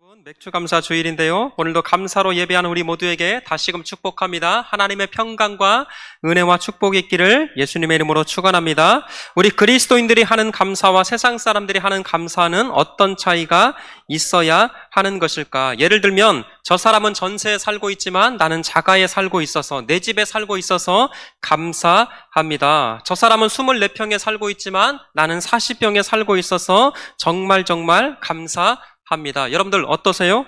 여러분, 맥주감사 주일인데요. 오늘도 감사로 예배하는 우리 모두에게 다시금 축복합니다. 하나님의 평강과 은혜와 축복이 있기를 예수님의 이름으로 축원합니다. 우리 그리스도인들이 하는 감사와 세상 사람들이 하는 감사는 어떤 차이가 있어야 하는 것일까? 예를 들면 저 사람은 전세에 살고 있지만 나는 자가에 살고 있어서, 내 집에 살고 있어서 감사합니다. 저 사람은 24평에 살고 있지만 나는 40평에 살고 있어서 정말 감사합니다. 여러분들 어떠세요?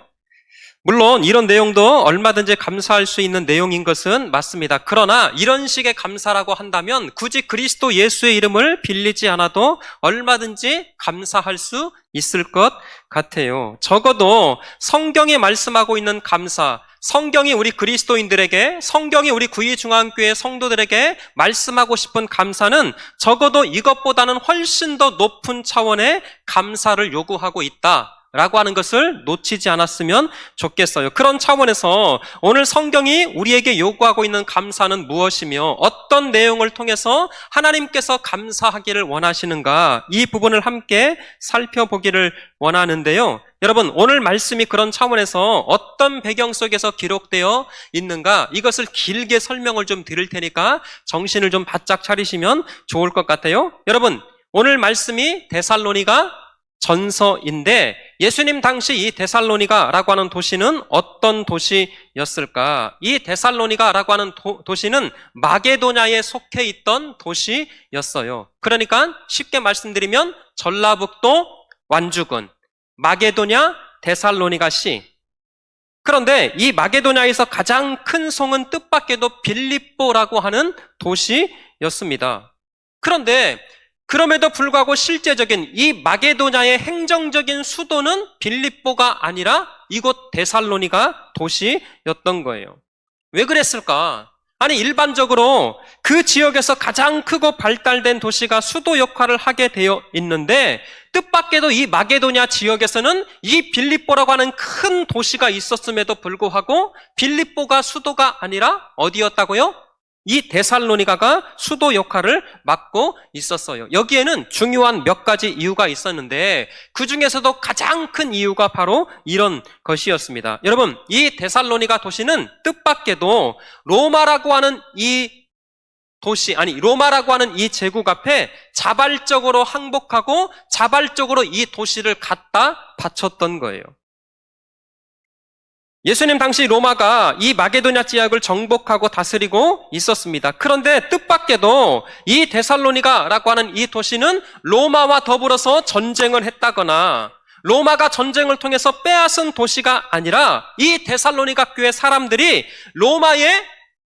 물론 이런 내용도 얼마든지 감사할 수 있는 내용인 것은 맞습니다. 그러나 이런 식의 감사라고 한다면 굳이 그리스도 예수의 이름을 빌리지 않아도 얼마든지 감사할 수 있을 것 같아요. 적어도 성경이 말씀하고 있는 감사, 성경이 우리 그리스도인들에게, 성경이 우리 구의중앙교회 성도들에게 말씀하고 싶은 감사는 적어도 이것보다는 훨씬 더 높은 차원의 감사를 요구하고 있다 라고 하는 것을 놓치지 않았으면 좋겠어요. 그런 차원에서 오늘 성경이 우리에게 요구하고 있는 감사는 무엇이며 어떤 내용을 통해서 하나님께서 감사하기를 원하시는가, 이 부분을 함께 살펴보기를 원하는데요. 여러분, 오늘 말씀이 그런 차원에서 어떤 배경 속에서 기록되어 있는가, 이것을 길게 설명을 좀 드릴 테니까 정신을 좀 바짝 차리시면 좋을 것 같아요. 여러분, 오늘 말씀이 데살로니가 전서인데 예수님 당시 이 데살로니가라고 하는 도시는 어떤 도시였을까? 이 데살로니가라고 하는 도시는 마게도냐에 속해 있던 도시였어요. 그러니까 쉽게 말씀드리면 전라북도 완주군 마게도냐 데살로니가시. 그런데 이 마게도냐에서 가장 큰 성은 뜻밖에도 빌립보라고 하는 도시였습니다. 그런데 그럼에도 불구하고 실제적인 이 마게도냐의 행정적인 수도는 빌립보가 아니라 이곳 데살로니가 도시였던 거예요. 왜 그랬을까? 아니, 일반적으로 그 지역에서 가장 크고 발달된 도시가 수도 역할을 하게 되어 있는데 뜻밖에도 이 마게도냐 지역에서는 이 빌립보라고 하는 큰 도시가 있었음에도 불구하고 빌립보가 수도가 아니라 어디였다고요? 이 데살로니가가 수도 역할을 맡고 있었어요. 여기에는 중요한 몇 가지 이유가 있었는데 그 중에서도 가장 큰 이유가 바로 이런 것이었습니다. 여러분, 이 데살로니가 도시는 뜻밖에도 로마라고 하는 이 도시, 로마라고 하는 이 제국 앞에 자발적으로 항복하고 자발적으로 이 도시를 갖다 바쳤던 거예요. 예수님 당시 로마가 이 마게도냐 지역을 정복하고 다스리고 있었습니다. 그런데 뜻밖에도 이 데살로니가라고 하는 이 도시는 로마와 더불어서 전쟁을 했다거나 로마가 전쟁을 통해서 빼앗은 도시가 아니라 이 데살로니가 교회 사람들이 로마에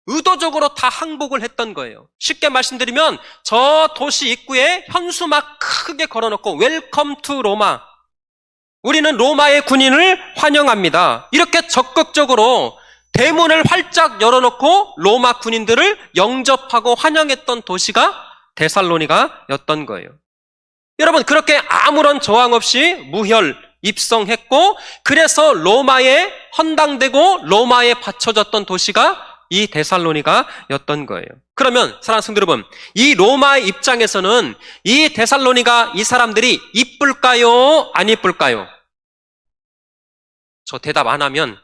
의도적으로 다 항복을 했던 거예요. 쉽게 말씀드리면 저 도시 입구에 현수막 크게 걸어놓고 웰컴 투 로마, 우리는 로마의 군인을 환영합니다, 이렇게 적극적으로 대문을 활짝 열어놓고 로마 군인들을 영접하고 환영했던 도시가 데살로니가였던 거예요. 여러분, 그렇게 아무런 저항 없이 무혈 입성했고 그래서 로마에 헌당되고 로마에 바쳐졌던 도시가 이 데살로니가였던 거예요. 그러면 사랑하는 성도 여러분, 이 로마의 입장에서는 이 데살로니가 이 사람들이 이쁠까요? 안 이쁠까요? 저 대답 안 하면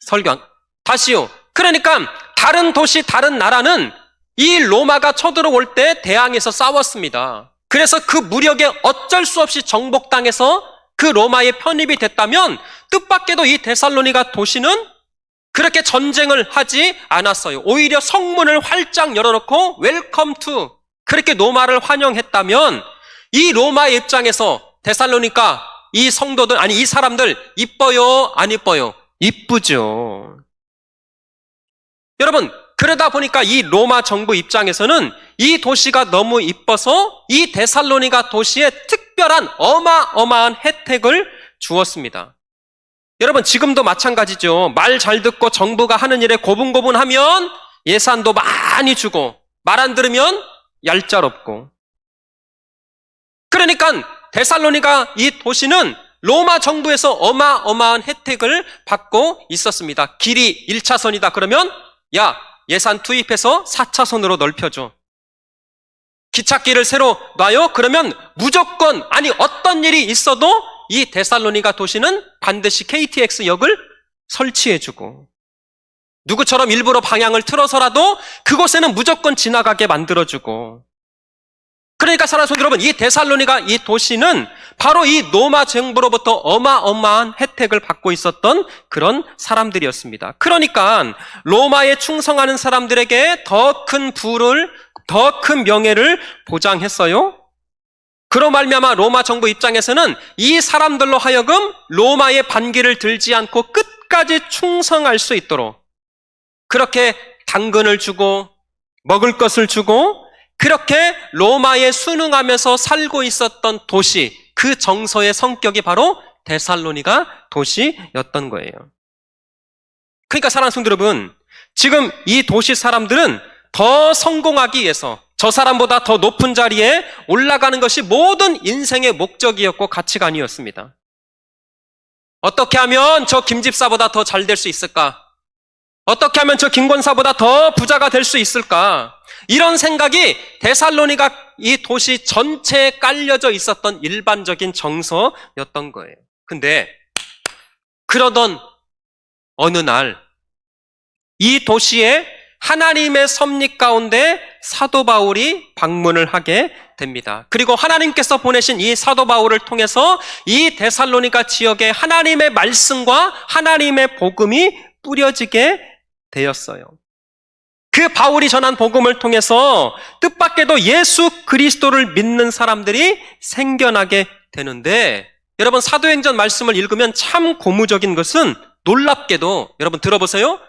설교 다시요. 그러니까 다른 도시, 다른 나라는 이 로마가 쳐들어올 때 대항해서 싸웠습니다. 그래서 그 무력에 어쩔 수 없이 정복당해서 그 로마에 편입이 됐다면 뜻밖에도 이 데살로니가 도시는 그렇게 전쟁을 하지 않았어요. 오히려 성문을 활짝 열어놓고 웰컴 투, 그렇게 로마를 환영했다면 이 로마의 입장에서 데살로니가 이 성도들, 이 사람들 이뻐요? 안 이뻐요? 이쁘죠. 여러분, 그러다 보니까 이 로마 정부 입장에서는 이 도시가 너무 이뻐서 이 데살로니가 도시에 특별한 어마어마한 혜택을 주었습니다. 여러분, 지금도 마찬가지죠. 말 잘 듣고 정부가 하는 일에 고분고분하면 예산도 많이 주고 말 안 들으면 얄짤없고. 그러니까 데살로니가 이 도시는 로마 정부에서 어마어마한 혜택을 받고 있었습니다. 길이 1차선이다 그러면 야, 예산 투입해서 4차선으로 넓혀줘. 기찻길을 새로 놔요? 그러면 무조건, 어떤 일이 있어도 이 데살로니가 도시는 반드시 KTX역을 설치해주고 누구처럼 일부러 방향을 틀어서라도 그곳에는 무조건 지나가게 만들어주고 그러니까 사랑하는 성도 여러분, 이 데살로니가 이 도시는 바로 이 로마 정부로부터 어마어마한 혜택을 받고 있었던 그런 사람들이었습니다. 그러니까 로마에 충성하는 사람들에게 더 큰 부를, 더 큰 명예를 보장했어요. 그로 말미암아 로마 정부 입장에서는 이 사람들로 하여금 로마의 반기를 들지 않고 끝까지 충성할 수 있도록 그렇게 당근을 주고 먹을 것을 주고 그렇게 로마에 순응하면서 살고 있었던 도시, 그 정서의 성격이 바로 데살로니가 도시였던 거예요. 그러니까 사랑하는 성도 여러분, 지금 이 도시 사람들은 더 성공하기 위해서 저 사람보다 더 높은 자리에 올라가는 것이 모든 인생의 목적이었고 가치관이었습니다. 어떻게 하면 저 김집사보다 더 잘 될 수 있을까? 어떻게 하면 저 김권사보다 더 부자가 될 수 있을까? 이런 생각이 데살로니가 이 도시 전체에 깔려져 있었던 일반적인 정서였던 거예요. 근데 그러던 어느 날 이 도시에 하나님의 섭리 가운데 사도 바울이 방문을 하게 됩니다. 그리고 하나님께서 보내신 이 사도 바울을 통해서 이 데살로니가 지역에 하나님의 말씀과 하나님의 복음이 뿌려지게 되었어요. 그 바울이 전한 복음을 통해서 뜻밖에도 예수 그리스도를 믿는 사람들이 생겨나게 되는데 여러분 사도행전 말씀을 읽으면 참 고무적인 것은 놀랍게도 여러분 들어보세요.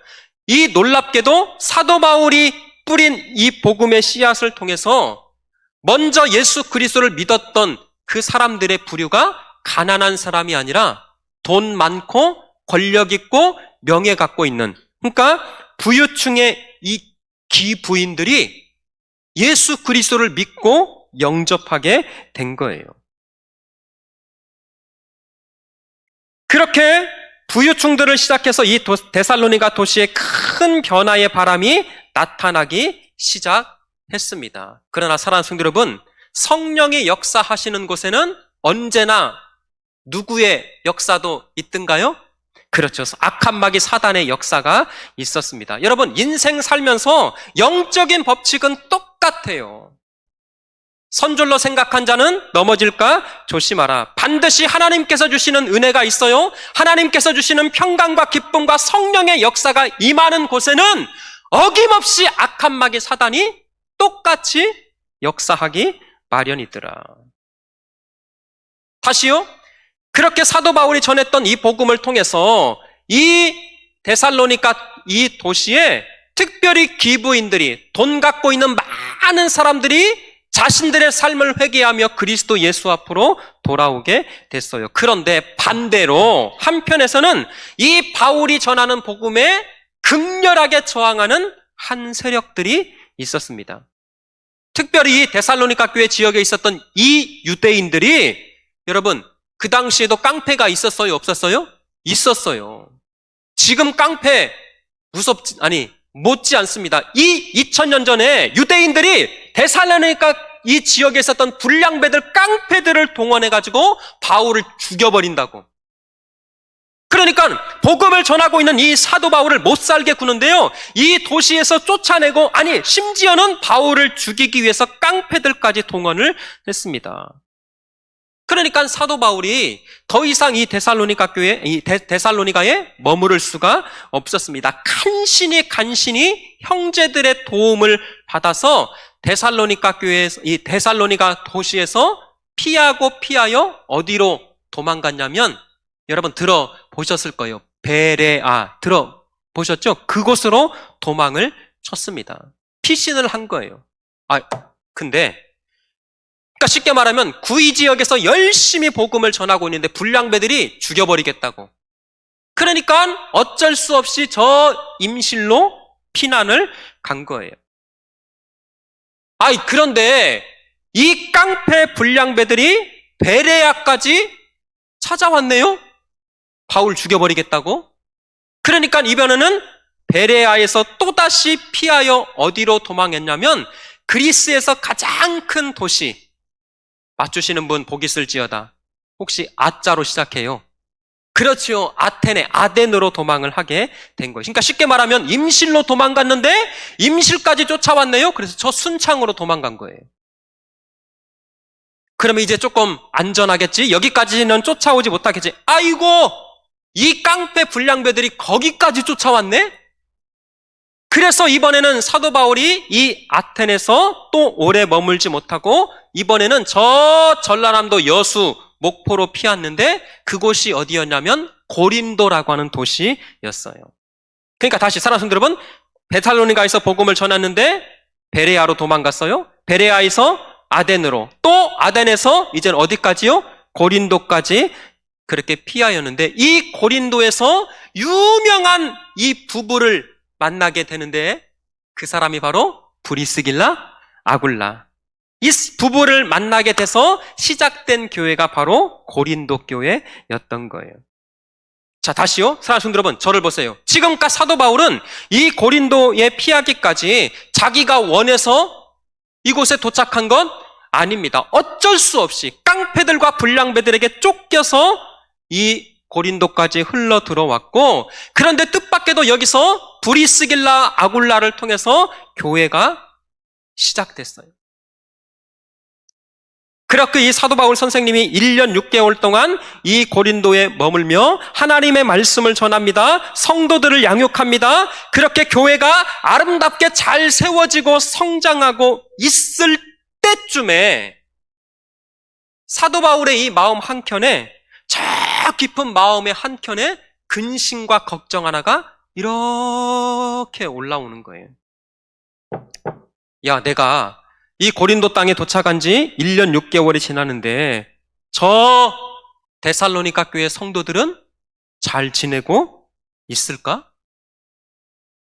이 놀랍게도 사도 바울이 뿌린 이 복음의 씨앗을 통해서 먼저 예수 그리스도를 믿었던 그 사람들의 부류가 가난한 사람이 아니라 돈 많고 권력 있고 명예 갖고 있는 그러니까 부유층의 이 기부인들이 예수 그리스도를 믿고 영접하게 된 거예요. 그렇게 부유층들을 시작해서 이 데살로니가 도시에 큰 변화의 바람이 나타나기 시작했습니다. 그러나 사랑하는 성도 여러분, 성령이 역사하시는 곳에는 언제나 누구의 역사도 있던가요? 그렇죠. 악한 마귀 사단의 역사가 있었습니다. 여러분, 인생 살면서 영적인 법칙은 똑같아요. 선줄로 생각한 자는 넘어질까 조심하라. 반드시 하나님께서 주시는 은혜가 있어요. 하나님께서 주시는 평강과 기쁨과 성령의 역사가 임하는 곳에는 어김없이 악한 마귀 사단이 똑같이 역사하기 마련이더라. 다시요. 그렇게 사도 바울이 전했던 이 복음을 통해서 이 데살로니가 이 도시에 특별히 기부인들이 돈 갖고 있는 많은 사람들이 자신들의 삶을 회개하며 그리스도 예수 앞으로 돌아오게 됐어요. 그런데 반대로 한편에서는 이 바울이 전하는 복음에 극렬하게 저항하는 한 세력들이 있었습니다. 특별히 이 데살로니가 교회 지역에 있었던 이 유대인들이 여러분 그 당시에도 깡패가 있었어요? 없었어요? 있었어요. 지금 깡패 못지 않습니다. 이 2000년 전에 유대인들이 데살로니가 이 지역에 있었던 불량배들, 깡패들을 동원해가지고 바울을 죽여버린다고. 그러니까 복음을 전하고 있는 이 사도 바울을 못 살게 구는데요. 이 도시에서 쫓아내고 심지어는 바울을 죽이기 위해서 깡패들까지 동원을 했습니다. 그러니까 사도 바울이 더 이상 이 데살로니가 교회, 이 데살로니가에 머무를 수가 없었습니다. 간신히 형제들의 도움을 받아서 데살로니가 교회에서, 이 데살로니가 도시에서 피하여 어디로 도망갔냐면, 여러분 들어보셨을 거예요. 베레아. 들어보셨죠? 그곳으로 도망을 쳤습니다. 피신을 한 거예요. 근데 그러니까 쉽게 말하면 구이 지역에서 열심히 복음을 전하고 있는데 불량배들이 죽여버리겠다고. 그러니까 어쩔 수 없이 저 임실로 피난을 간 거예요. 그런데 이 깡패 불량배들이 베레아까지 찾아왔네요? 바울 죽여버리겠다고? 그러니까 이번에는 베레아에서 또다시 피하여 어디로 도망했냐면 그리스에서 가장 큰 도시, 맞추시는 분 복 있을지어다. 혹시 아자로 시작해요? 그렇죠. 아덴으로 도망을 하게 된 거예요. 그러니까 쉽게 말하면 임실로 도망갔는데 임실까지 쫓아왔네요. 그래서 저 순창으로 도망간 거예요. 그러면 이제 조금 안전하겠지? 여기까지는 쫓아오지 못하겠지? 아이고! 이 깡패 불량배들이 거기까지 쫓아왔네? 그래서 이번에는 사도 바울이 이 아텐에서 또 오래 머물지 못하고 이번에는 저 전라남도 여수, 목포로 피했는데 그곳이 어디였냐면 고린도라고 하는 도시였어요. 그러니까 다시 사랑하는 성도 여러분, 베살로니가에서 복음을 전했는데 베레아로 도망갔어요. 베레아에서 아덴으로, 또 아덴에서 이제는 어디까지요? 고린도까지 그렇게 피하였는데 이 고린도에서 유명한 이 부부를 만나게 되는데 그 사람이 바로 브리스길라, 아굴라. 이 부부를 만나게 돼서 시작된 교회가 바로 고린도 교회였던 거예요. 자, 다시요. 사랑하는 성도 여러분, 저를 보세요. 지금까지 사도 바울은 이 고린도에 피하기까지 자기가 원해서 이곳에 도착한 건 아닙니다. 어쩔 수 없이 깡패들과 불량배들에게 쫓겨서 이 고린도까지 흘러 들어왔고, 그런데 뜻밖에도 여기서 브리스길라 아굴라를 통해서 교회가 시작됐어요. 그렇게 이 사도 바울 선생님이 1년 6개월 동안 이 고린도에 머물며 하나님의 말씀을 전합니다. 성도들을 양육합니다. 그렇게 교회가 아름답게 잘 세워지고 성장하고 있을 때쯤에 사도 바울의 이 마음 한켠에, 저 깊은 마음의 한켠에 근심과 걱정 하나가 이렇게 올라오는 거예요. 야, 내가 이 고린도 땅에 도착한 지 1년 6개월이 지났는데 저 데살로니가 교회 성도들은 잘 지내고 있을까?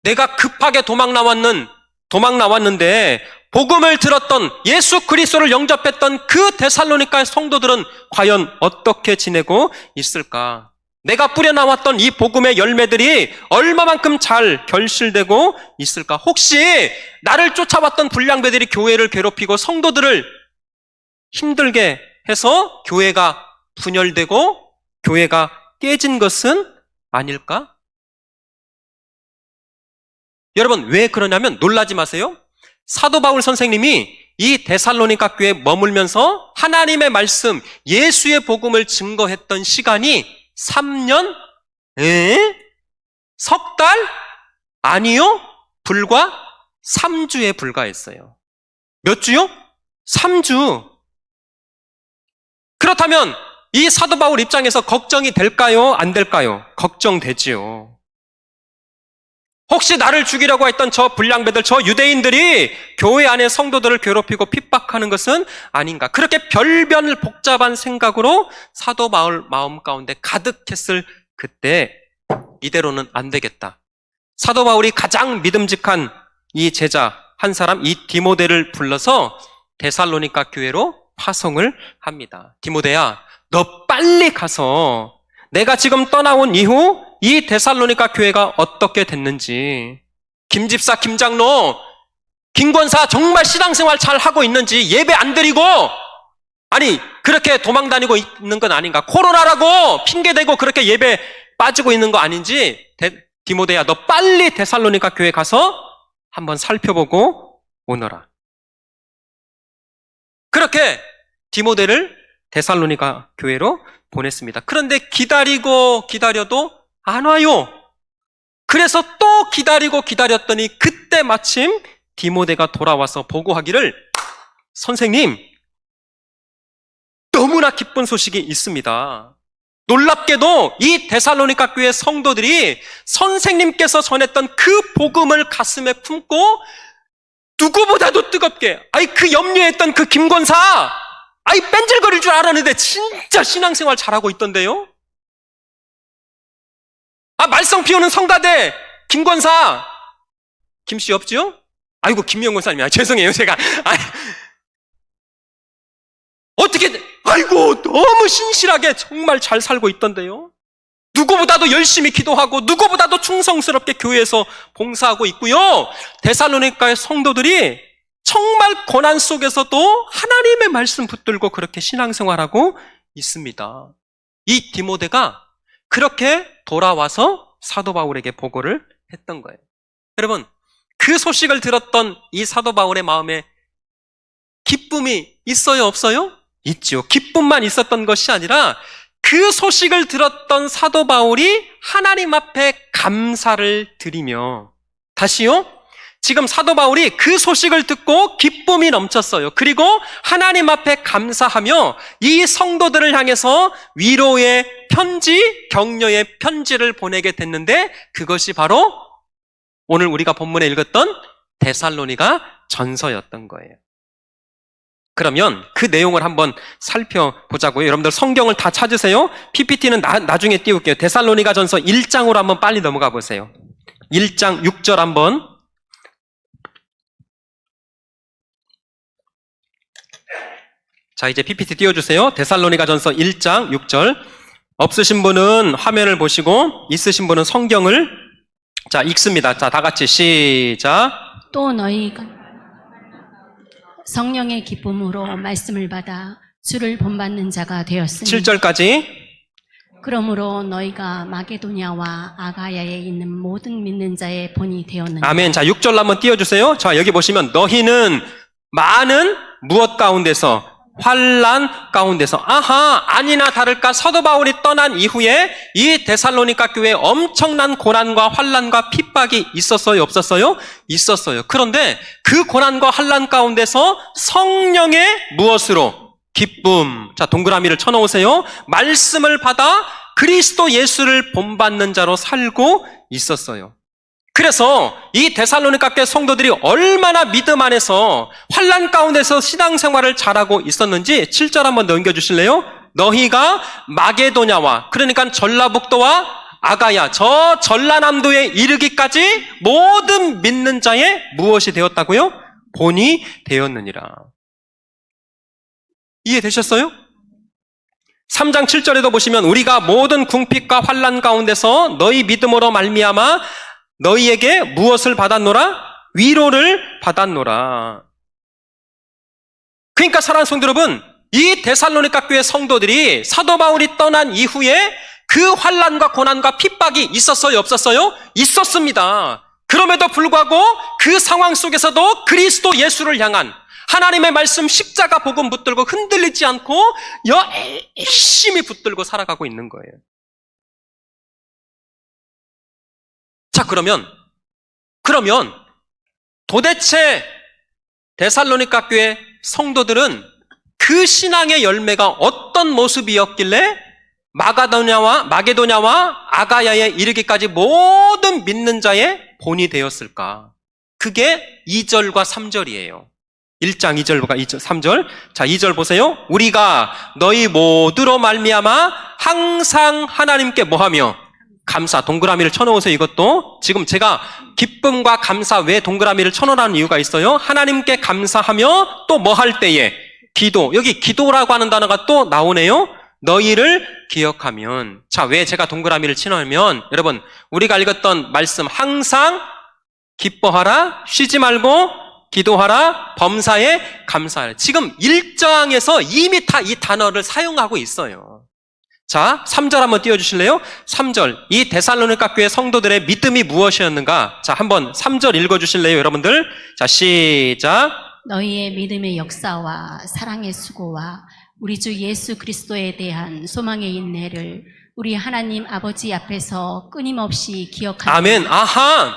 내가 급하게 도망 나왔는데 복음을 들었던 예수 그리스도를 영접했던 그 데살로니가 성도들은 과연 어떻게 지내고 있을까? 내가 뿌려나왔던 이 복음의 열매들이 얼마만큼 잘 결실되고 있을까? 혹시 나를 쫓아왔던 불량배들이 교회를 괴롭히고 성도들을 힘들게 해서 교회가 분열되고 교회가 깨진 것은 아닐까? 여러분, 왜 그러냐면 놀라지 마세요. 사도 바울 선생님이 이 데살로니가 교회에 머물면서 하나님의 말씀, 예수의 복음을 증거했던 시간이 3년? 석 달? 아니요. 불과 3주에 불과했어요. 몇 주요? 3주. 그렇다면 이 사도 바울 입장에서 걱정이 될까요? 안 될까요? 걱정되지요. 혹시 나를 죽이려고 했던 저 불량배들, 저 유대인들이 교회 안에 성도들을 괴롭히고 핍박하는 것은 아닌가? 그렇게 별별 복잡한 생각으로 사도 바울 마음 가운데 가득했을 그때 이대로는 안 되겠다. 사도 바울이 가장 믿음직한 이 제자 한 사람, 이 디모데를 불러서 데살로니가 교회로 파송을 합니다. 디모데야, 너 빨리 가서 내가 지금 떠나온 이후 이 데살로니가 교회가 어떻게 됐는지, 김집사, 김장로, 김권사 정말 신앙생활 잘 하고 있는지, 예배 안 드리고, 아니 그렇게 도망 다니고 있는 건 아닌가, 코로나라고 핑계대고 그렇게 예배 빠지고 있는 거 아닌지, 디모데야 너 빨리 데살로니가 교회 가서 한번 살펴보고 오너라. 그렇게 디모데를 데살로니가 교회로 보냈습니다. 그런데 기다려도 안 와요. 그래서 또 기다렸더니 그때 마침 디모데가 돌아와서 보고하기를, 선생님, 너무나 기쁜 소식이 있습니다. 놀랍게도 이 데살로니가 교회 성도들이 선생님께서 전했던 그 복음을 가슴에 품고 누구보다도 뜨겁게, 그 염려했던 그 김권사, 뺀질거릴 줄 알았는데 진짜 신앙생활 잘하고 있던데요? 말썽 피우는 성가대 김권사, 김씨 없지요? 아이고, 김명권사님이, 죄송해요, 제가. 어떻게, 너무 신실하게 정말 잘 살고 있던데요? 누구보다도 열심히 기도하고 누구보다도 충성스럽게 교회에서 봉사하고 있고요. 데살로니가의 성도들이 정말 고난 속에서도 하나님의 말씀 붙들고 그렇게 신앙생활하고 있습니다. 이 디모데가 그렇게 돌아와서 사도 바울에게 보고를 했던 거예요. 여러분, 그 소식을 들었던 이 사도 바울의 마음에 기쁨이 있어요, 없어요? 있죠. 기쁨만 있었던 것이 아니라 그 소식을 들었던 사도 바울이 하나님 앞에 감사를 드리며, 다시요? 지금 사도 바울이 그 소식을 듣고 기쁨이 넘쳤어요. 그리고 하나님 앞에 감사하며 이 성도들을 향해서 위로의 편지, 격려의 편지를 보내게 됐는데, 그것이 바로 오늘 우리가 본문에 읽었던 데살로니가 전서였던 거예요. 그러면 그 내용을 한번 살펴보자고요. 여러분들 성경을 다 찾으세요. PPT는 나중에 띄울게요. 데살로니가 전서 1장으로 한번 빨리 넘어가 보세요. 1장 6절 한번. 자, 이제 PPT 띄워주세요. 데살로니가 전서 1장 6절. 없으신 분은 화면을 보시고 있으신 분은 성경을 자 읽습니다. 자, 다 같이 시작. 또 너희가 성령의 기쁨으로 말씀을 받아 주를 본받는 자가 되었으니 7절까지. 그러므로 너희가 마게도냐와 아가야에 있는 모든 믿는 자의 본이 되었느니라. 아멘. 자, 6절 한번 띄워주세요. 자, 여기 보시면 너희는 많은 무엇 가운데서? 환난 가운데서. 아하, 아니나 다를까 사도 바울이 떠난 이후에 이 데살로니가 교회에 엄청난 고난과 환난과 핍박이 있었어요, 없었어요? 있었어요. 그런데 그 고난과 환난 가운데서 성령의 무엇으로? 기쁨. 자, 동그라미를 쳐놓으세요. 말씀을 받아 그리스도 예수를 본받는 자로 살고 있었어요. 그래서 이 데살로니가 교회 성도들이 얼마나 믿음 안에서 환난 가운데서 신앙생활을 잘하고 있었는지 7절 한번 넘겨주실래요? 너희가 마게도냐와, 그러니까 전라북도와 아가야, 저 전라남도에 이르기까지 모든 믿는 자의 무엇이 되었다고요? 본이 되었느니라. 이해되셨어요? 3장 7절에도 보시면 우리가 모든 궁핍과 환난 가운데서 너희 믿음으로 말미암아 너희에게 무엇을 받았노라? 위로를 받았노라. 그러니까 사랑하는 성도 여러분, 이 데살로니가 교회 성도들이 사도 바울이 떠난 이후에 그 환난과 고난과 핍박이 있었어요, 없었어요? 있었습니다. 그럼에도 불구하고 그 상황 속에서도 그리스도 예수를 향한 하나님의 말씀 십자가 복음 붙들고 흔들리지 않고 열심히 붙들고 살아가고 있는 거예요. 자, 그러면 도대체 데살로니가 교회 성도들은 그 신앙의 열매가 어떤 모습이었길래 마게도냐와 아가야에 이르기까지 모든 믿는 자의 본이 되었을까? 그게 2절과 3절이에요. 1장 2절과 3절. 자, 2절 보세요. 우리가 너희 모두로 말미암아 항상 하나님께 뭐하며? 감사. 동그라미를 쳐놓으세요. 이것도 지금 제가 기쁨과 감사 왜 동그라미를 쳐놓으라는 이유가 있어요. 하나님께 감사하며 또 뭐 할 때에? 기도. 여기 기도라고 하는 단어가 또 나오네요. 너희를 기억하면. 자, 왜 제가 동그라미를 치냐면 여러분, 우리가 읽었던 말씀 항상 기뻐하라, 쉬지 말고 기도하라, 범사에 감사하라. 지금 1장에서 이미 다 이 단어를 사용하고 있어요. 자, 3절 한번 띄워주실래요? 3절. 이 데살로니가 교회 성도들의 믿음이 무엇이었는가? 자, 한번 3절 읽어주실래요, 여러분들? 자, 시작. 너희의 믿음의 역사와 사랑의 수고와 우리 주 예수 그리스도에 대한 소망의 인내를 우리 하나님 아버지 앞에서 끊임없이 기억하라. 아멘. 아하.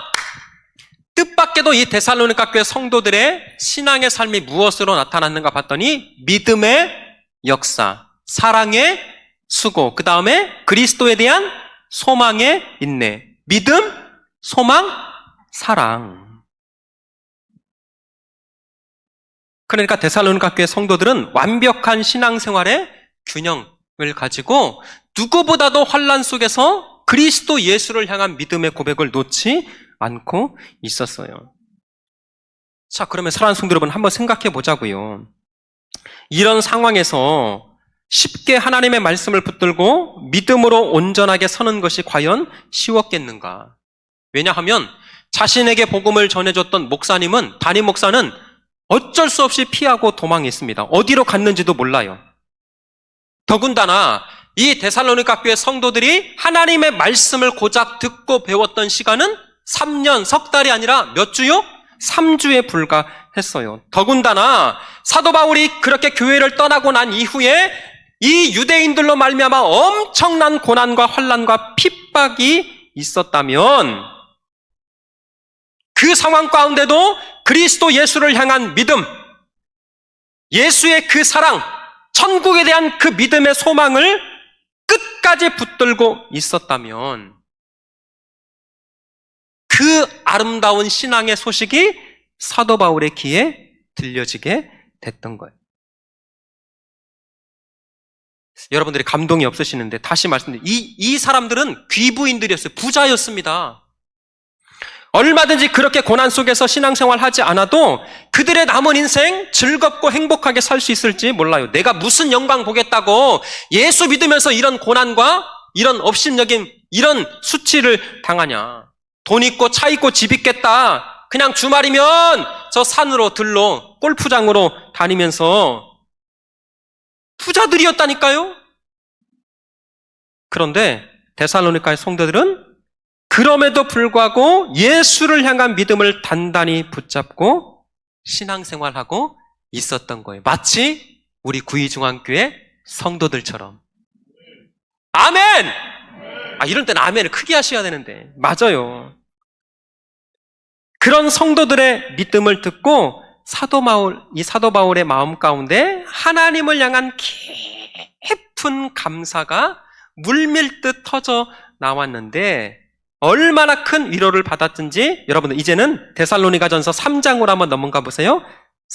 뜻밖에도 이 데살로니가 교회 성도들의 신앙의 삶이 무엇으로 나타났는가 봤더니 믿음의 역사, 사랑의 수고, 그 다음에 그리스도에 대한 소망의 인내. 믿음, 소망, 사랑. 그러니까 데살로니가 교회 성도들은 완벽한 신앙생활의 균형을 가지고 누구보다도 환난 속에서 그리스도 예수를 향한 믿음의 고백을 놓지 않고 있었어요. 자, 그러면 사랑하는 성도 여러분, 한번 생각해 보자고요. 이런 상황에서 쉽게 하나님의 말씀을 붙들고 믿음으로 온전하게 서는 것이 과연 쉬웠겠는가? 왜냐하면 자신에게 복음을 전해줬던 목사님은, 담임 목사는 어쩔 수 없이 피하고 도망했습니다. 어디로 갔는지도 몰라요. 더군다나 이 데살로니가 교회 성도들이 하나님의 말씀을 고작 듣고 배웠던 시간은 3년, 석 달이 아니라 몇 주요? 3주에 불과했어요. 더군다나 사도 바울이 그렇게 교회를 떠나고 난 이후에 이 유대인들로 말미암아 엄청난 고난과 환난과 핍박이 있었다면 그 상황 가운데도 그리스도 예수를 향한 믿음, 예수의 그 사랑, 천국에 대한 그 믿음의 소망을 끝까지 붙들고 있었다면 그 아름다운 신앙의 소식이 사도 바울의 귀에 들려지게 됐던 거예요. 여러분들이 감동이 없으시는데 다시 말씀드립니다. 이 사람들은 귀부인들이었어요. 부자였습니다. 얼마든지 그렇게 고난 속에서 신앙생활 하지 않아도 그들의 남은 인생 즐겁고 행복하게 살 수 있을지 몰라요. 내가 무슨 영광 보겠다고 예수 믿으면서 이런 고난과 이런 업신여긴 이런 수치를 당하냐. 돈 있고 차 있고 집 있겠다. 그냥 주말이면 저 산으로 들로 골프장으로 다니면서 부자들이었다니까요. 그런데 데살로니가의 성도들은 그럼에도 불구하고 예수를 향한 믿음을 단단히 붙잡고 신앙생활하고 있었던 거예요. 마치 우리 구의중앙교회 성도들처럼. 아멘! 이런 때는 아멘을 크게 하셔야 되는데. 맞아요. 그런 성도들의 믿음을 듣고 이 사도 바울의 마음 가운데 하나님을 향한 깊은 감사가 물밀듯 터져 나왔는데 얼마나 큰 위로를 받았든지 여러분들 이제는 데살로니가전서 3장으로 한번 넘어가 보세요.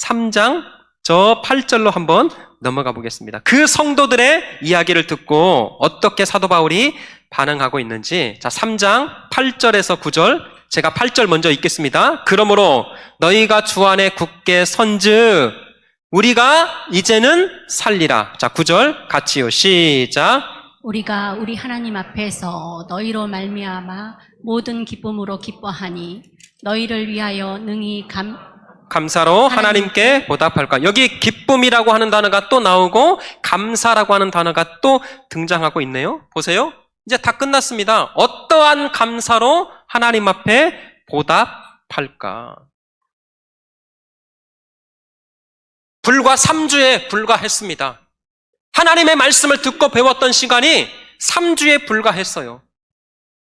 3장 저 8절로 한번 넘어가 보겠습니다. 그 성도들의 이야기를 듣고 어떻게 사도 바울이 반응하고 있는지 자 3장 8절에서 9절 제가 8절 먼저 읽겠습니다. 그러므로 너희가 주 안에 굳게 선즉 우리가 이제는 살리라. 자 9절 같이요. 시작. 우리가 우리 하나님 앞에서 너희로 말미암아 모든 기쁨으로 기뻐하니 너희를 위하여 능히 감사로 하나님께 보답할까. 여기 기쁨이라고 하는 단어가 또 나오고 감사라고 하는 단어가 또 등장하고 있네요. 보세요. 이제 다 끝났습니다. 어떠한 감사로 하나님 앞에 보답할까. 불과 3주에 불과했습니다. 하나님의 말씀을 듣고 배웠던 시간이 3주에 불과했어요.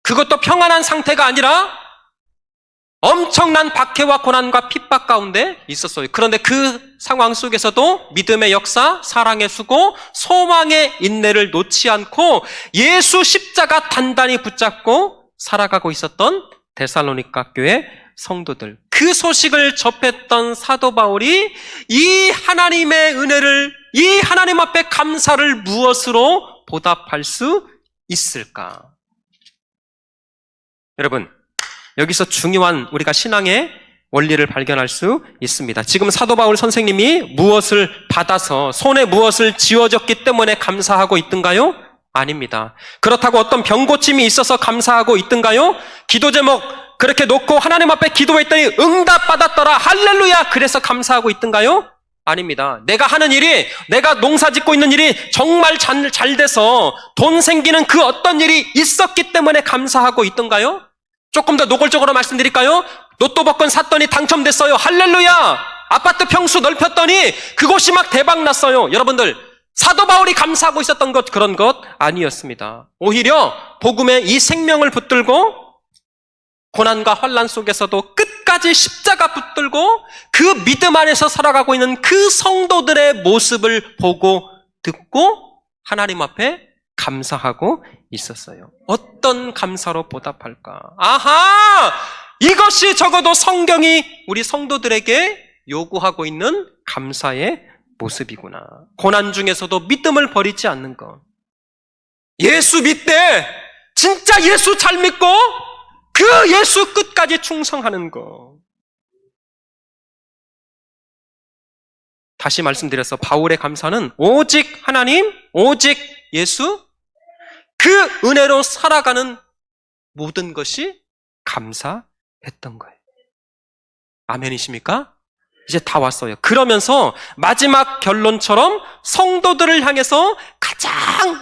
그것도 평안한 상태가 아니라 엄청난 박해와 고난과 핍박 가운데 있었어요. 그런데 그 상황 속에서도 믿음의 역사, 사랑의 수고, 소망의 인내를 놓지 않고 예수 십자가 단단히 붙잡고 살아가고 있었던 데살로니가 교회 성도들. 그 소식을 접했던 사도 바울이 이 하나님의 은혜를, 이 하나님 앞에 감사를 무엇으로 보답할 수 있을까? 여러분, 여기서 중요한 우리가 신앙의 원리를 발견할 수 있습니다. 지금 사도 바울 선생님이 무엇을 받아서 손에 무엇을 쥐어졌기 때문에 감사하고 있던가요? 아닙니다. 그렇다고 어떤 병고침이 있어서 감사하고 있던가요? 기도 제목 그렇게 놓고 하나님 앞에 기도했더니 응답받았더라. 할렐루야. 그래서 감사하고 있던가요? 아닙니다. 내가 하는 일이, 내가 농사 짓고 있는 일이 정말 잘 돼서 돈 생기는 그 어떤 일이 있었기 때문에 감사하고 있던가요? 조금 더 노골적으로 말씀드릴까요? 로또 복권 샀더니 당첨됐어요. 할렐루야. 아파트 평수 넓혔더니 그곳이 막 대박 났어요. 여러분들, 사도 바울이 감사하고 있었던 것, 그런 것 아니었습니다. 오히려 복음의 이 생명을 붙들고 고난과 환난 속에서도 끝까지 십자가 붙들고 그 믿음 안에서 살아가고 있는 그 성도들의 모습을 보고 듣고 하나님 앞에 감사하고 있었어요. 어떤 감사로 보답할까? 아하! 이것이 적어도 성경이 우리 성도들에게 요구하고 있는 감사의 모습이구나. 고난 중에서도 믿음을 버리지 않는 것. 예수 믿되 진짜 예수 잘 믿고 그 예수 끝까지 충성하는 것. 다시 말씀드려서 바울의 감사는 오직 하나님, 오직 예수, 그 은혜로 살아가는 모든 것이 감사했던 거예요. 아멘이십니까? 이제 다 왔어요. 그러면서 마지막 결론처럼 성도들을 향해서 가장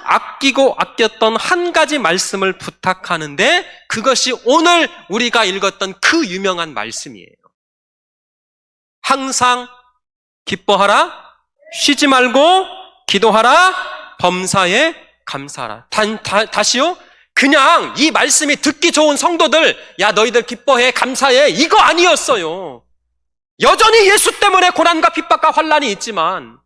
아끼고 아꼈던 한 가지 말씀을 부탁하는데 그것이 오늘 우리가 읽었던 그 유명한 말씀이에요. 항상 기뻐하라, 쉬지 말고 기도하라, 범사에 감사하라. 다시요? 그냥 이 말씀이 듣기 좋은 성도들, 야 너희들 기뻐해, 감사해, 이거 아니었어요. 여전히 예수 때문에 고난과 핍박과 환난이 있지만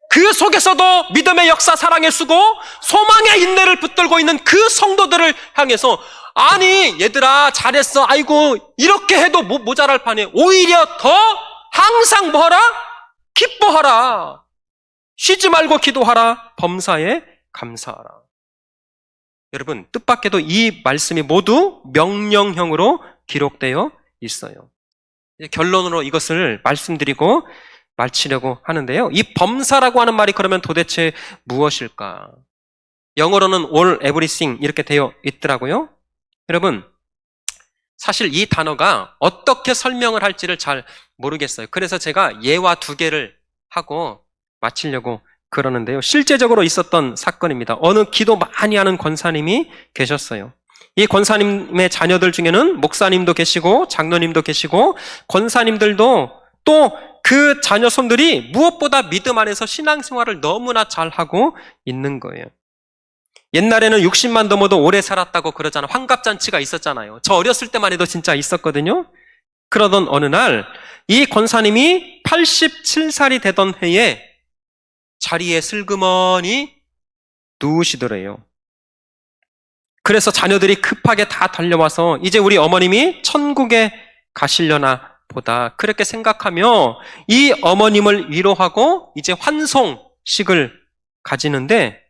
그 속에서도 믿음의 역사, 사랑의 수고, 소망의 인내를 붙들고 있는 그 성도들을 향해서 아니 얘들아 잘했어, 아이고 이렇게 해도 모자랄 판에 오히려 더 항상 뭐하라? 기뻐하라, 쉬지 말고 기도하라, 범사에 감사하라. 여러분, 뜻밖에도 이 말씀이 모두 명령형으로 기록되어 있어요. 이제 결론으로 이것을 말씀드리고 마치려고 하는데요. 이 범사라고 하는 말이 그러면 도대체 무엇일까? 영어로는 all, everything 이렇게 되어 있더라고요. 여러분, 사실 이 단어가 어떻게 설명을 할지를 잘 모르겠어요. 그래서 제가 예와 두 개를 하고 마치려고 그러는데요. 실제적으로 있었던 사건입니다. 어느 기도 많이 하는 권사님이 계셨어요. 이 권사님의 자녀들 중에는 목사님도 계시고 장로님도 계시고 권사님들도 또 그 자녀 손들이 무엇보다 믿음 안에서 신앙생활을 너무나 잘하고 있는 거예요. 옛날에는 60만 넘어도 오래 살았다고 그러잖아요. 환갑잔치가 있었잖아요. 저 어렸을 때만 해도 진짜 있었거든요. 그러던 어느 날 이 권사님이 87살이 되던 해에 자리에 슬그머니 누우시더래요. 그래서 자녀들이 급하게 다 달려와서 이제 우리 어머님이 천국에 가시려나 보다 그렇게 생각하며 이 어머님을 위로하고 이제 환송식을 가지는데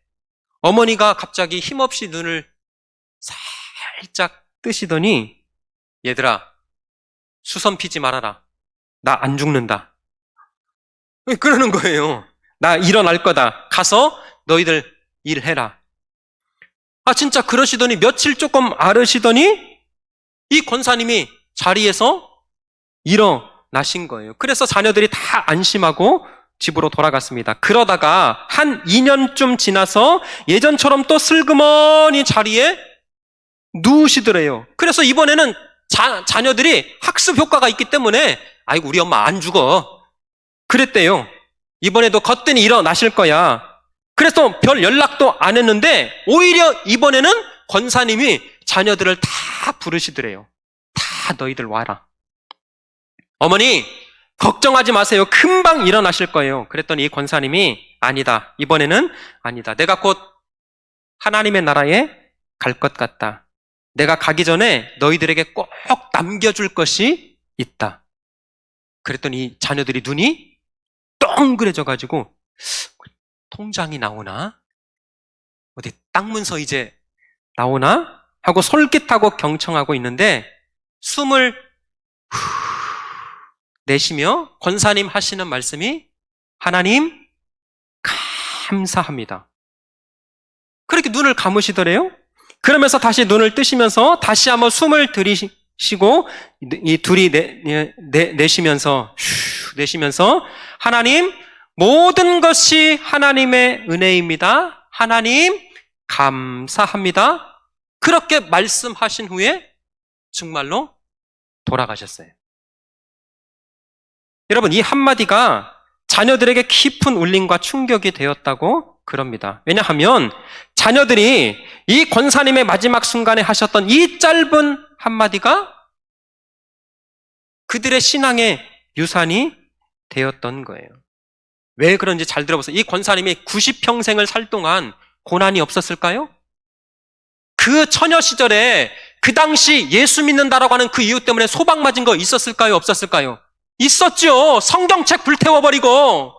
어머니가 갑자기 힘없이 눈을 살짝 뜨시더니 얘들아 수선 피지 말아라. 나 안 죽는다. 그러는 거예요. 나 일어날 거다. 가서 너희들 일해라. 아 진짜 그러시더니 며칠 조금 앓으시더니 이 권사님이 자리에서 일어나신 거예요. 그래서 자녀들이 다 안심하고 집으로 돌아갔습니다. 그러다가 한 2년쯤 지나서 예전처럼 또 슬그머니 자리에 누우시더래요. 그래서 이번에는 자녀들이 학습 효과가 있기 때문에 아이고 우리 엄마 안 죽어 그랬대요. 이번에도 거뜬히 일어나실 거야. 그래서 별 연락도 안 했는데 오히려 이번에는 권사님이 자녀들을 다 부르시더래요. 다 너희들 와라. 어머니 걱정하지 마세요. 금방 일어나실 거예요. 그랬더니 이 권사님이 아니다. 이번에는 아니다. 내가 곧 하나님의 나라에 갈 것 같다. 내가 가기 전에 너희들에게 꼭 남겨줄 것이 있다. 그랬더니 이 자녀들이 눈이 동그래져가지고 통장이 나오나? 어디 땅 문서 이제 나오나? 하고 솔깃하고 경청하고 있는데 숨을 내쉬며 권사님 하시는 말씀이 하나님 감사합니다. 그렇게 눈을 감으시더래요. 그러면서 다시 눈을 뜨시면서 다시 한번 숨을 들이쉬고 이 둘이 내쉬면서 하나님 모든 것이 하나님의 은혜입니다. 하나님 감사합니다. 그렇게 말씀하신 후에 정말로 돌아가셨어요. 여러분 이 한마디가 자녀들에게 깊은 울림과 충격이 되었다고 그럽니다. 왜냐하면 자녀들이 이 권사님의 마지막 순간에 하셨던 이 짧은 한마디가 그들의 신앙의 유산이 되었던 거예요. 왜 그런지 잘 들어보세요. 이 권사님이 90평생을 살 동안 고난이 없었을까요? 그 처녀 시절에 그 당시 예수 믿는다라고 하는 그 이유 때문에 소방 맞은 거 있었을까요? 없었을까요? 있었죠. 성경책 불태워버리고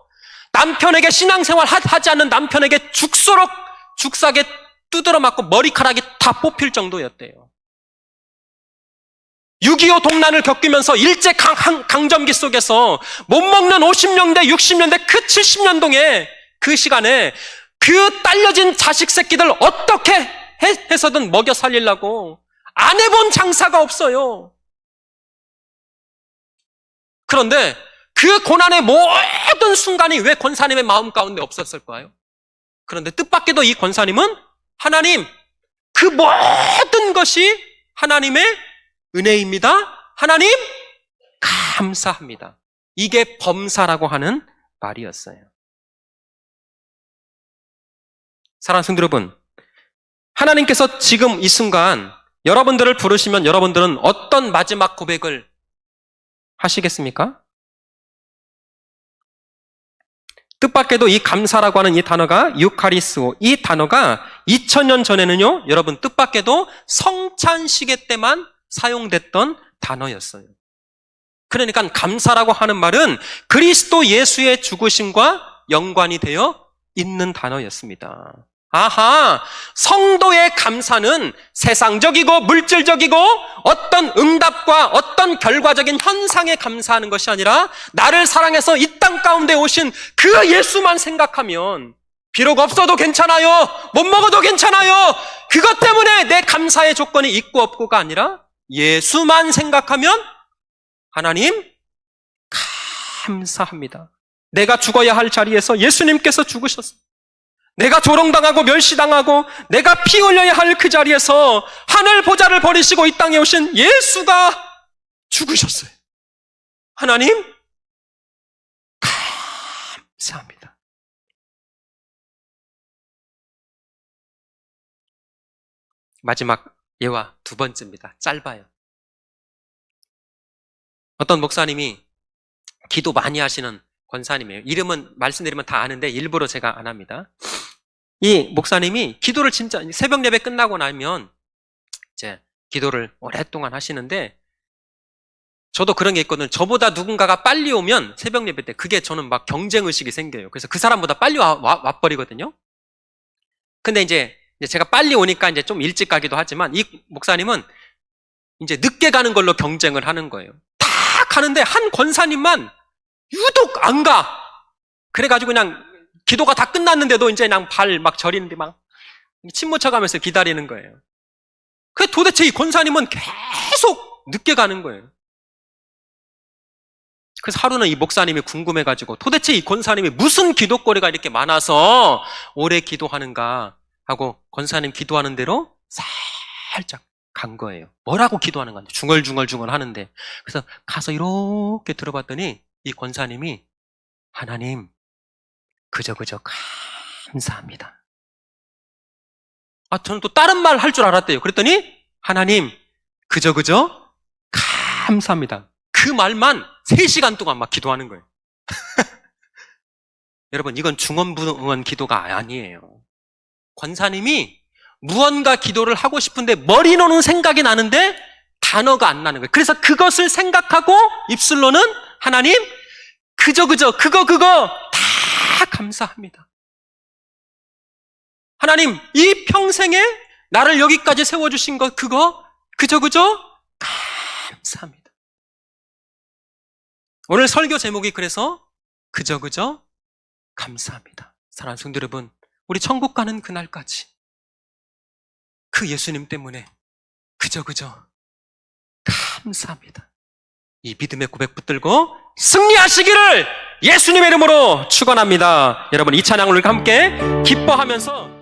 남편에게 신앙생활 하지 않는 남편에게 죽사게 두드러 맞고 머리카락이 다 뽑힐 정도였대요. 6.25 동란을 겪으면서 일제강점기 속에서 못 먹는 50년대, 60년대 그 70년동에 그 시간에 그 딸려진 자식 새끼들 어떻게 해서든 먹여 살리려고 안 해본 장사가 없어요. 그런데 그 고난의 모든 순간이 왜 권사님의 마음 가운데 없었을까요? 그런데 뜻밖에도 이 권사님은 하나님, 그 모든 것이 하나님의 은혜입니다. 하나님, 감사합니다. 이게 범사라고 하는 말이었어요. 사랑하는 성도 여러분, 하나님께서 지금 이 순간 여러분들을 부르시면 여러분들은 어떤 마지막 고백을 하시겠습니까? 뜻밖에도 이 감사라고 하는 이 단어가 유카리스오, 이 단어가 2000년 전에는요, 여러분 뜻밖에도 성찬시계 때만 사용됐던 단어였어요. 그러니까 감사라고 하는 말은 그리스도 예수의 죽으심과 연관이 되어 있는 단어였습니다. 아하, 성도의 감사는 세상적이고 물질적이고 어떤 응답과 어떤 결과적인 현상에 감사하는 것이 아니라 나를 사랑해서 이 땅 가운데 오신 그 예수만 생각하면 비록 없어도 괜찮아요, 못 먹어도 괜찮아요, 그것 때문에 내 감사의 조건이 있고 없고가 아니라 예수만 생각하면 하나님 감사합니다. 내가 죽어야 할 자리에서 예수님께서 죽으셨습니다. 내가 조롱당하고 멸시당하고 내가 피 흘려야 할 그 자리에서 하늘 보좌를 버리시고 이 땅에 오신 예수가 죽으셨어요. 하나님 감사합니다. 마지막 예와 두 번째입니다. 짧아요. 어떤 목사님이 기도 많이 하시는 권사님이에요. 이름은 말씀드리면 다 아는데 일부러 제가 안 합니다. 이 목사님이 기도를 진짜 새벽 예배 끝나고 나면 이제 기도를 오랫동안 하시는데 저도 그런 게 있거든요. 저보다 누군가가 빨리 오면 새벽 예배 때 그게 저는 막 경쟁의식이 생겨요. 그래서 그 사람보다 빨리 와버리거든요. 근데 이제 제가 빨리 오니까 이제 좀 일찍 가기도 하지만 이 목사님은 이제 늦게 가는 걸로 경쟁을 하는 거예요. 다 가는데 한 권사님만 유독 안 가. 그래가지고 그냥 기도가 다 끝났는데도 이제 그냥 발 막 저리는데 막 침 묻혀가면서 기다리는 거예요. 그 도대체 이 권사님은 계속 늦게 가는 거예요. 그래서 하루는 이 목사님이 궁금해가지고 도대체 이 권사님이 무슨 기도거리가 이렇게 많아서 오래 기도하는가 하고 권사님 기도하는 대로 살짝 간 거예요. 뭐라고 기도하는 건지 중얼중얼 하는데 그래서 가서 이렇게 들어봤더니 이 권사님이 하나님 그저 감사합니다. 저는 또 다른 말 할 줄 알았대요. 그랬더니 하나님 그저 감사합니다. 그 말만 3시간 동안 막 기도하는 거예요. 여러분 이건 중언부언 기도가 아니에요. 권사님이 무언가 기도를 하고 싶은데 머리로는 생각이 나는데 단어가 안 나는 거예요. 그래서 그것을 생각하고 입술로는 하나님 그저 그거 다 감사합니다. 하나님 이 평생에 나를 여기까지 세워주신 것 그거 그저 감사합니다. 오늘 설교 제목이 그래서 그저 감사합니다. 사랑하는 성도 여러분, 우리 천국 가는 그날까지 그 예수님 때문에 그저 감사합니다. 이 믿음의 고백 붙들고 승리하시기를 예수님의 이름으로 축원합니다. 여러분 이 찬양을 함께 기뻐하면서